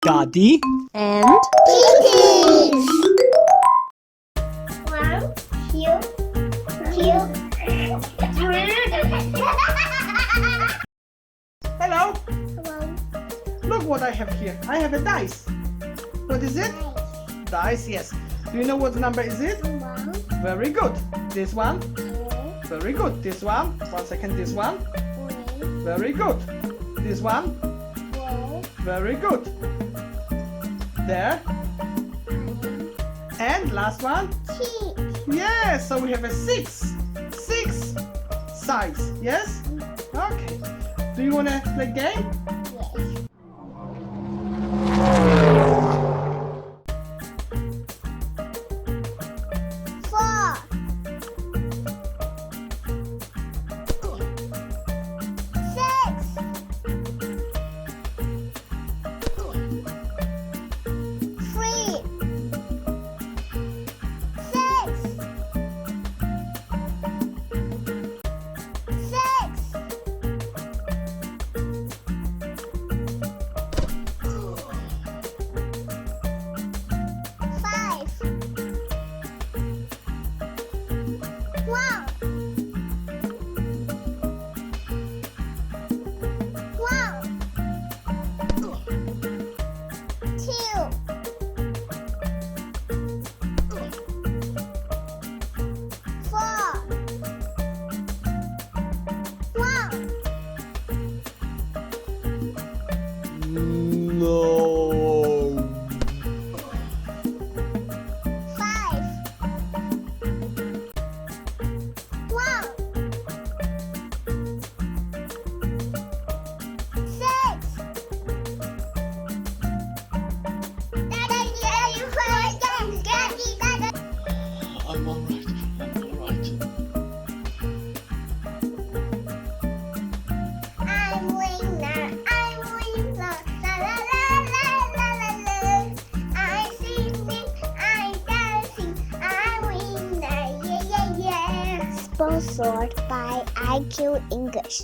Daddy and Kittens. 1, 2, 3. Hello. Hello. Look what I have here. I have a dice. What is it? Dice, yes. Do you know what number is it? 1, Very good. This one. 2, Very good. This one. 1 second. This one. 3, Very good. This one. 4, Very good. There. 5, And last one. 6. Yes. So we have a 6. 6 size. Yes? Okay. Do you want to play game? Yes. No. 5. 1, 6. I'm all right. I'm all right. I'm winner. La la la la la la la. I'm singing, I'm dancing, I'm winner. Yeah yeah yeah. Sponsored by IQ English.